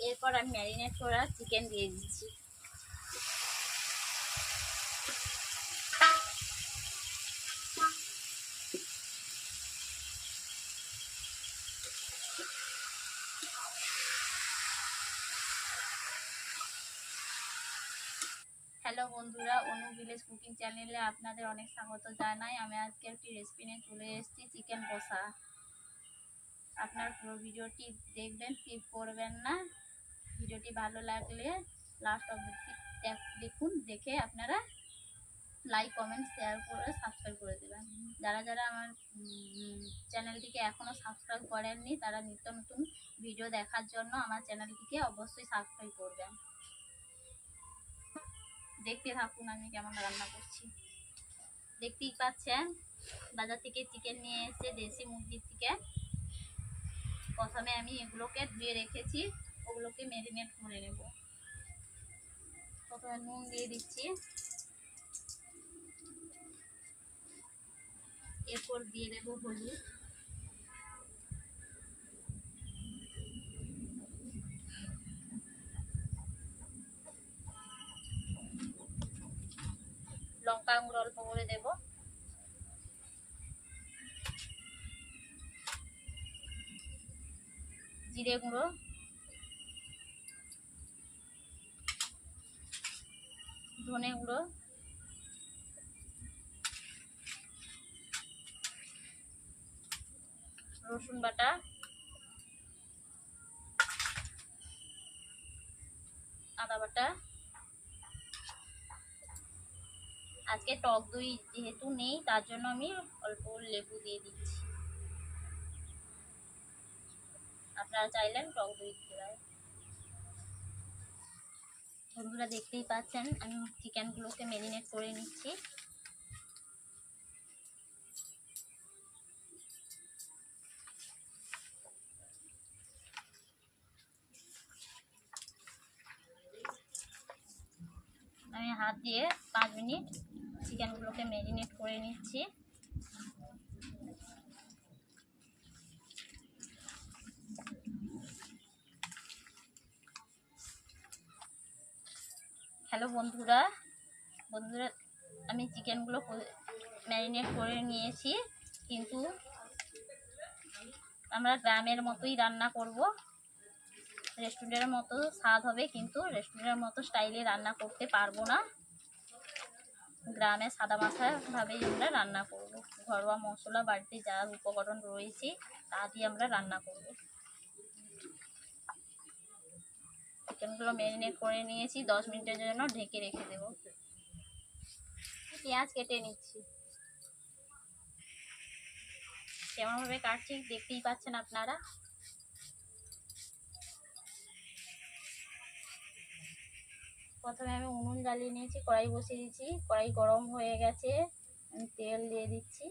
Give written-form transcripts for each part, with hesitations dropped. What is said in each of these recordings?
এরপর আমি ম্যারিনেট করা চিকেন দিয়ে দিচ্ছি। হ্যালো বন্ধুরা, অনু ভিলেজ কুকিং চ্যানেলে আপনাদের অনেক স্বাগত জানাই। আমি আজকে একটি রেসিপি নিয়ে চলে এসেছি, চিকেন কষা। আপনার পুরো ভিডিওটি দেখবেন, স্কিপ করবেন না। ভিডিওটি ভালো লাগলে লাস্ট অবধি দেখুন, দেখে আপনারা লাইক, কমেন্ট, শেয়ার করে সাবস্ক্রাইব করে দেবেন। যারা যারা আমার চ্যানেলটিকে এখনও সাবস্ক্রাইব করেননি তারা নিত্য নতুন ভিডিও দেখার জন্য আমার চ্যানেলটিকে অবশ্যই সাবস্ক্রাইব করবেন। দেখতে থাকুন আমি কেমন রান্না করছি। দেখতেই পাচ্ছেন বাজার থেকে চিকেন নিয়ে এসে, দেশি মুরগির চিকেন। প্রথমে আমি এগুলোকে ধুয়ে রেখেছি, ওগুলোকে ম্যারিনেট করে নেব। প্রথমে নুন দিয়ে দিচ্ছি, এরপর দিয়ে দেবো হলুদ, লঙ্কা গুঁড়ো অল্প করে দেব, জিরে গুঁড়ো, ধনে গুঁড়ো, রসুন বাটা, আদা বাটা। আজকে টক দই যেহেতু নেই তার জন্য আমি অল্প লেবু দিয়ে দিচ্ছি। আপনারা চাইলেন টক দই দিতে পারেন। বন্ধুরা দেখতেই পাচ্ছেন আমি চিকেনগুলোকে ম্যারিনেট করে নিচ্ছি। আমি হাত দিয়ে 5 মিনিট চিকেনগুলোকে ম্যারিনেট করে নিচ্ছি। হ্যালো বন্ধুরা, আমি চিকেনগুলো ম্যারিনেট করে নিয়েছি, কিন্তু আমরা গ্রামের মতোই রান্না করব। রেস্টুরেন্টের মতো স্বাদ হবে, কিন্তু রেস্টুরেন্টের মতো স্টাইলে রান্না করতে পারবো না। গ্রামে সাদা মাথাভাবেই আমরা রান্না করব। ঘরোয়া মশলা, বাড়িতে যা উপকরণ রয়েছে তা দিয়ে আমরা রান্না করব। চিকেনগুলো ম্যারিনেট করে নিয়েছি, 10 মিনিটের জন্য ঢেকে রেখে দেব। পেঁয়াজ কেটে নিচ্ছি, কেমনভাবে কাটছি দেখতেই পাচ্ছেন আপনারা। প্রথমে আমি উনুন জ্বালিয়ে নিয়েছি, কড়াই বসিয়ে দিচ্ছি। কড়াই গরম হয়ে গেছে, আমি তেল দিয়ে দিচ্ছি।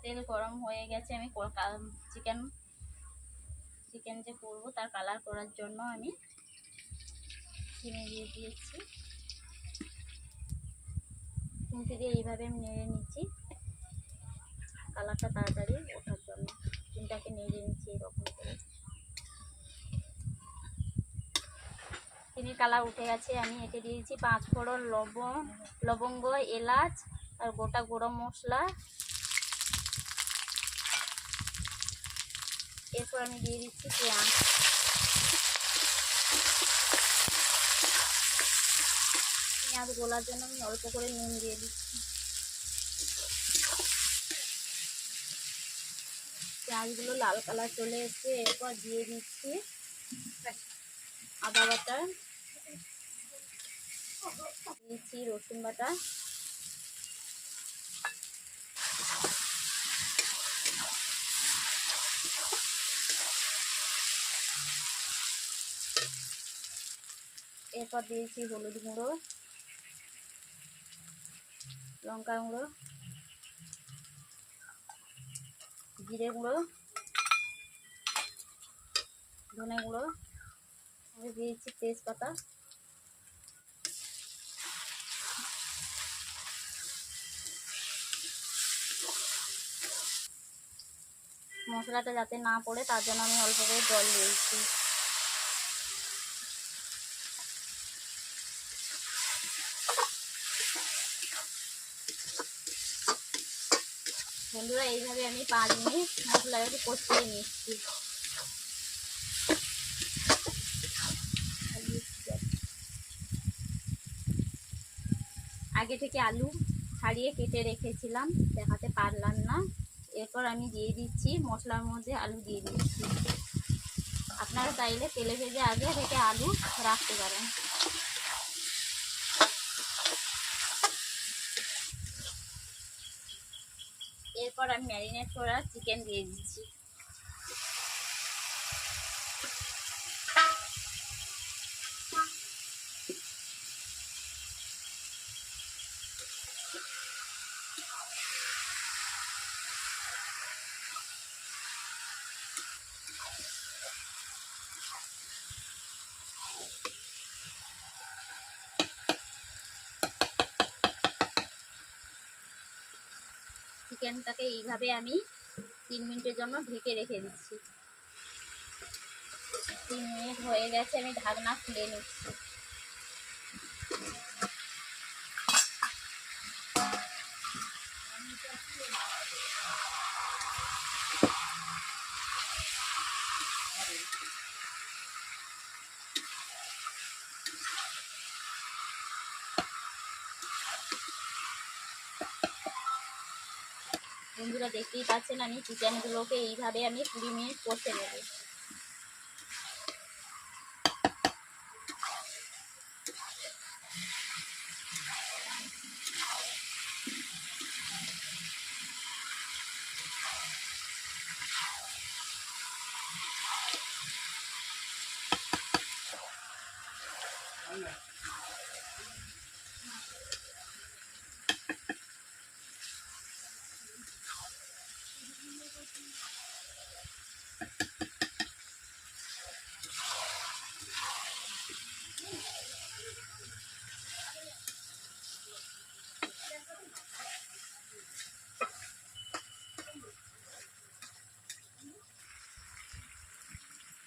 তেল গরম হয়ে গেছে, আমি চিকেন যে করবো তার কালার করার জন্য আমি চিনি দিয়ে দিয়েছি। চিনি দিয়ে এইভাবে আমি নেড়ে নিচ্ছি, কালারটা তাড়াতাড়ি ওঠার জন্য চিনিটাকে নেড়ে নিচ্ছি এরকম করে। চিনির কালার উঠে গেছে, আমি এতে দিয়েছি 5 ফোড়ন, লবঙ্গ, এলাচ আর গোটা গরম মশলা। এরপর আমি দিয়ে দিচ্ছি পেঁয়াজ। পেঁয়াজ গোলার জন্য আমি অল্প করে নুন দিয়ে দিচ্ছি। পেঁয়াজগুলো লাল কালার চলে এসছে, এরপর দিয়ে দিচ্ছি আদা বাটা, দিচ্ছি রসুন বাটা, এরপর দিয়েছি হলুদ গুঁড়ো, লঙ্কা গুঁড়ো, জিরে গুঁড়ো, ধনে গুঁড়ো, দিয়েছি তেজপাতা। মশলাটা যাতে না পড়ে তার জন্য আমি অল্প করে জল দিয়েছি। বন্ধুরা এইভাবে আমি 5 মিনিট মশলাটাকে কষিয়ে নিচ্ছি। আগে থেকে আলু ছাড়িয়ে কেটে রেখেছিলাম, দেখাতে পারলাম না। এরপর আমি দিয়ে দিচ্ছি মশলার মধ্যে আলু দিয়ে দিচ্ছি। আপনারা চাইলে তেলে ভেজে আগে থেকে আলু রাখতে পারেন। এরপর আমি ম্যারিনেট করা চিকেন দিয়ে দিচ্ছি। চিকেনটাকে এইভাবে আমি 3 মিনিটের জন্য ঢেকে রেখে দিচ্ছি। 3 মিনিট হয়ে গেছে, আমি ঢাকনা খুলে নিচ্ছি। বন্ধুরা দেখতেই পাচ্ছেন আমি চিকেনগুলোকে এইভাবে আমি 20 মিনিট কষে নেব।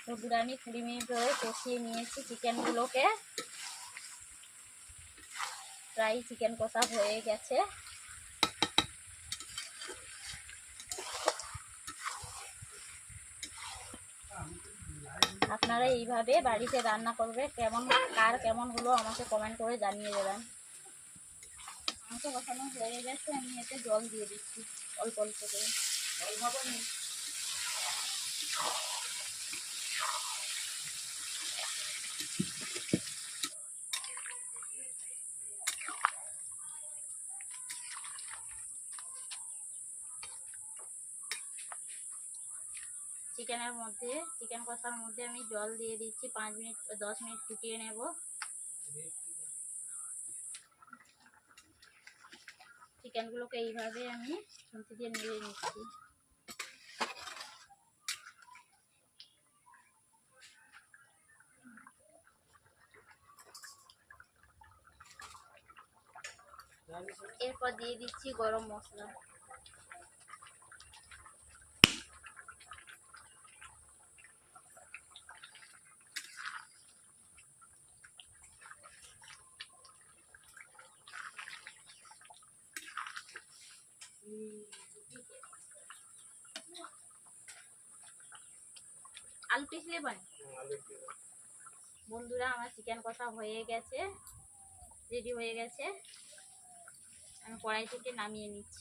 বন্ধুরা আমি 20 মিনিট ধরে কষিয়ে নিয়েছি চিকেনগুলোকে। প্রায় চিকেন কষা হয়ে গেছে। আপনারা এইভাবে বাড়িতে রান্না করবে, কেমন হলো আমাকে কমেন্ট করে জানিয়ে দেবেন। মাংস কষানো হয়ে গেছে, আমি এতে জল দিয়ে দিচ্ছি অল্প অল্প করে। চিকেন কষার মধ্যে আমি জল দিয়ে দিচ্ছি। 10 মিনিট ফুটিয়ে নেব। চিকেনগুলোকে এইভাবে আমি খুন্তি দিয়ে নেড়ে নিচ্ছি। এরপর দিয়ে দিচ্ছি গরম মশলা। আলু পিস নেবেন। বন্ধুরা আমার চিকেন কষা হয়ে গেছে, রেডি হয়ে গেছে। আমি কড়াই থেকে নামিয়ে নিচ্ছি।